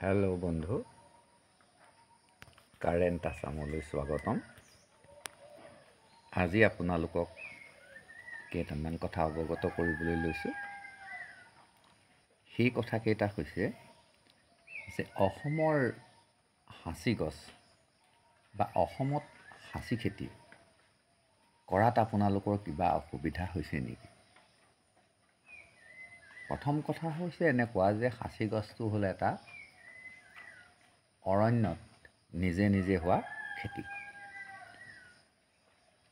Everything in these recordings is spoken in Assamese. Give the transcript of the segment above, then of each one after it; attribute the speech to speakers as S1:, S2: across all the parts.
S1: হেল্ল' বন্ধু, কাৰেণ্ট আছামলৈ স্বাগতম। আজি আপোনালোকক কেইটামান কথা অৱগত কৰিবলৈ লৈছোঁ। সেই কথাকেইটা হৈছে যে অসমৰ সাঁচি গছ বা অসমত সাঁচি খেতি কৰাত আপোনালোকৰ কিবা অসুবিধা হৈছে নেকি? প্ৰথম কথা হৈছে এনেকুৱা যে সাঁচি গছটো হ'ল এটা অৰণ্যত নিজে নিজে হোৱা খেতি।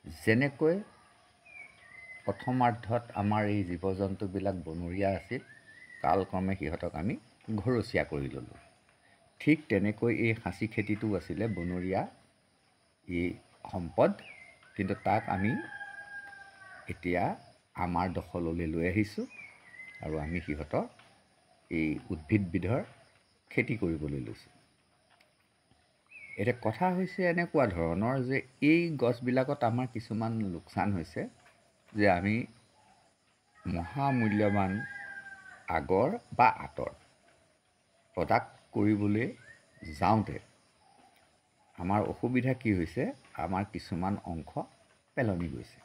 S1: যেনেকৈ প্ৰথমাৰ্ধত আমাৰ এই জীৱ জন্তুবিলাক বনৰীয়া আছিল, কালক্ৰমে সিহঁতক আমি ঘৰচীয়া কৰি ল'লোঁ। ঠিক তেনেকৈ এই সাঁচি খেতিটো আছিলে বনৰীয়া এই সম্পদ, কিন্তু তাক আমি এতিয়া আমাৰ দখললৈ লৈ আহিছোঁ আৰু আমি সিহঁতৰ এই উদ্ভিদবিধৰ খেতি কৰিবলৈ লৈছোঁ। এতিয়া কথা হৈছে এনেকুৱা ধৰণৰ যে এই গছবিলাকত আমাৰ কিছুমান লোকচান হৈছে যে আমি মহামূল্যৱান আগৰ বা আঁতৰ প্ৰডাক্ট কৰিবলৈ যাওঁতে আমাৰ অসুবিধা কি হৈছে, আমাৰ কিছুমান অংশ পেলনি গৈছে।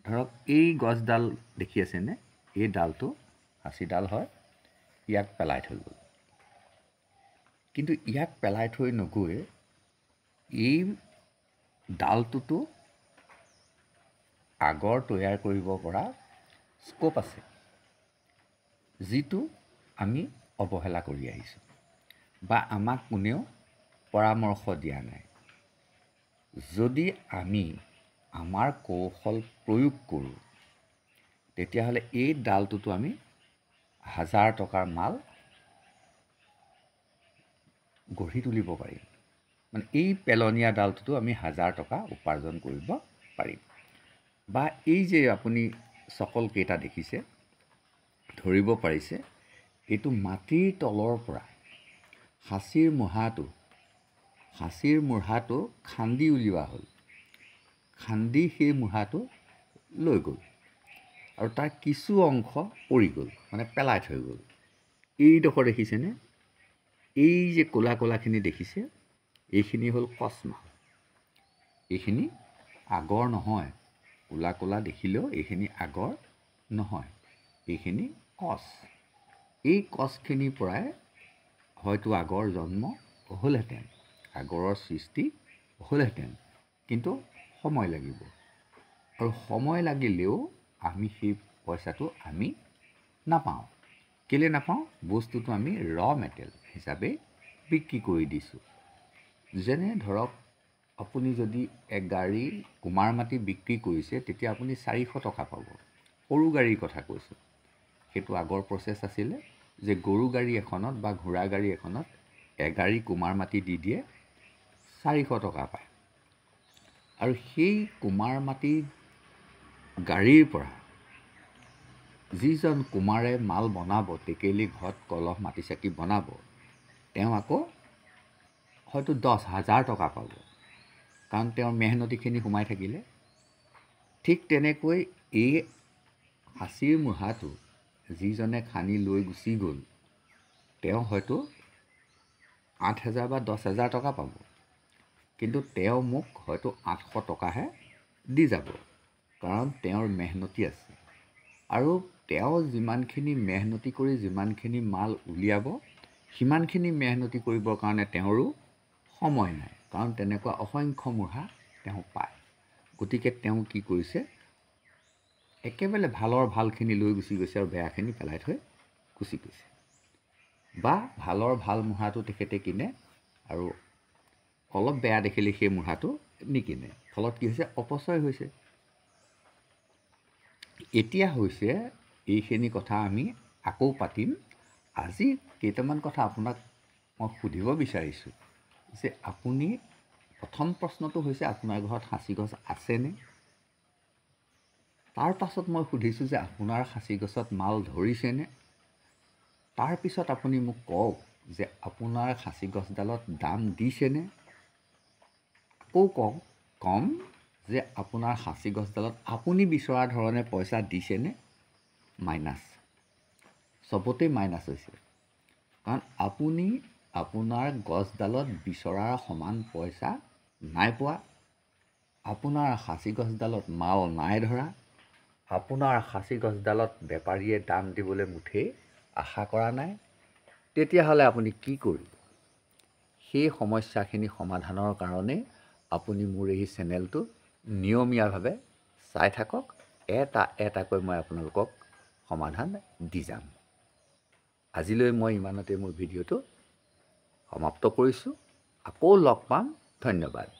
S1: ধৰক এই গছডাল দেখি আছেনে? এই ডালটো সাঁচিডাল হয়, ইয়াক পেলাই থৈ গ'ল। কিন্তু ইয়াক পেলাই থৈ নগৈ এই ডালটোতো আগৰ তৈয়াৰ কৰিব পৰা স্ক'প আছে, যিটো আমি অৱহেলা কৰি আহিছোঁ বা আমাক কোনেও পৰামৰ্শ দিয়া নাই। যদি আমি আমাৰ কৌশল প্ৰয়োগ কৰোঁ, তেতিয়াহ'লে এই ডালটোতো আমি 1000 টকাৰ মাল গঢ়ি তুলিব পাৰিম। মানে এই পেলনীয়া ডালটোতো আমি 1000 টকা উপাৰ্জন কৰিব পাৰিম। বা এই যে আপুনি চকলকেইটা দেখিছে, ধৰিব পাৰিছে, এইটো মাটিৰ তলৰ পৰা সাঁচিৰ মূঢ়াটো খান্দি উলিওৱা হ'ল। খান্দি সেই মূঢ়াটো লৈ গ'ল আৰু তাৰ কিছু অংশ পৰি গ'ল, মানে পেলাই থৈ গ'ল। এইডোখৰ দেখিছেনে? এই যে ক'লা ক'লাখিনি দেখিছে, এইখিনি হ'ল কচ মাল। এইখিনি আগৰ নহয়, ক'লা ক'লা দেখিলেও এইখিনি আগৰ নহয়, এইখিনি কচ। এই কচখিনিৰ পৰাই হয়তো আগৰ জন্ম হ'লহেঁতেন, আগৰৰ সৃষ্টি হ'লহেঁতেন, কিন্তু সময় লাগিব। আৰু সময় লাগিলেও আমি সেই পইচাটো আমি নাপাওঁ। কেলৈ নাপাওঁ? বস্তুটো আমি ৰ মেটেৰিয়েল হিচাপে বিক্ৰী কৰি দিছোঁ। যেনে ধৰক আপুনি যদি এক গাড়ী কুমাৰ মাটি বিক্ৰী কৰিছে, তেতিয়া আপুনি 400 টকা পাব। সৰু গাড়ীৰ কথা কৈছোঁ। সেইটো আগৰ প্ৰচেছ আছিলে যে গৰু গাড়ী এখনত বা ঘোঁৰা গাড়ী এখনত এগাড়ী কুমাৰ মাটি দি দিয়ে, 400 টকা পায়। আৰু সেই কুমাৰ মাটি গাড়ীৰ পৰা যিজন কুমাৰে মাল বনাব, টেকেলি ঘট কলহ মাটি চাকি বনাব, তেওঁ আকৌ হয়তো 10,000 টকা পাব, কাৰণ তেওঁৰ মেহনতিখিনি সোমাই থাকিলে। ঠিক তেনেকৈ এই সাঁচিৰ মূঢ়াটো যিজনে খান্দি লৈ গুচি গ'ল, তেওঁ হয়তো 8,000 বা 10,000 টকা পাব, কিন্তু তেওঁ মোক হয়তো 800 টকাহে দি যাব, কাৰণ তেওঁৰ মেহনতি আছে। আৰু তেওঁ যিমানখিনি মেহনতি কৰি যিমানখিনি মাল উলিয়াব, সিমানখিনি মেহনতি কৰিবৰ কাৰণে তেওঁৰো সময় নাই, কাৰণ তেনেকুৱা অসংখ্য মূঢ়া তেওঁ পায়। গতিকে তেওঁ কি কৰিছে, একেবাৰে ভালৰ ভালখিনি লৈ গুচি গৈছে আৰু বেয়াখিনি পেলাই থৈ গুচি গৈছে। বা ভালৰ ভাল মূঢ়াটো তেখেতে কিনে আৰু অলপ বেয়া দেখিলে সেই মূঢ়াটো নিকিনে। ফলত কি হৈছে? অপচয় হৈছে। এতিয়া হৈছে এইখিনি কথা আমি আকৌ পাতিম। আজি কেইটামান কথা আপোনাক মই সুধিব বিচাৰিছোঁ যে আপুনি, প্ৰথম প্ৰশ্নটো হৈছে আপোনাৰ ঘৰত সাঁচি গছ আছেনে? তাৰ পাছত মই সুধিছোঁ যে আপোনাৰ সাঁচি গছত মাল ধৰিছেনে? তাৰপিছত আপুনি মোক কওক যে আপোনাৰ সাঁচি গছডালত দাম দিছেনে? আকৌ কম যে আপোনাৰ সাঁচি গছডালত আপুনি বিচৰা ধৰণে পইচা দিছেনে? মাইনাছ, চবতেই মাইনাছ হৈছে। কাৰণ আপুনি আপোনাৰ গছডালত বিচৰাৰ সমান পইচা নাই পোৱা, আপোনাৰ সাঁচি গছডালত মাল নাই ধৰা, আপোনাৰ সাঁচি গছডালত বেপাৰীয়ে দাম দিবলৈ মুঠেই আশা কৰা নাই, তেতিয়াহ'লে আপুনি কি কৰিব? সেই সমস্যাখিনি সমাধানৰ কাৰণে আপুনি মোৰ এই চেনেলটো নিয়মীয়াভাৱে চাই থাকক। এটা এটাকৈ মই আপোনালোকক সমাধান দি যাম। আজিলৈ মই ইমানতে মোৰ ভিডিঅ'টো সমাপ্ত কৰিছোঁ। আকৌ লগ পাম। ধন্যবাদ।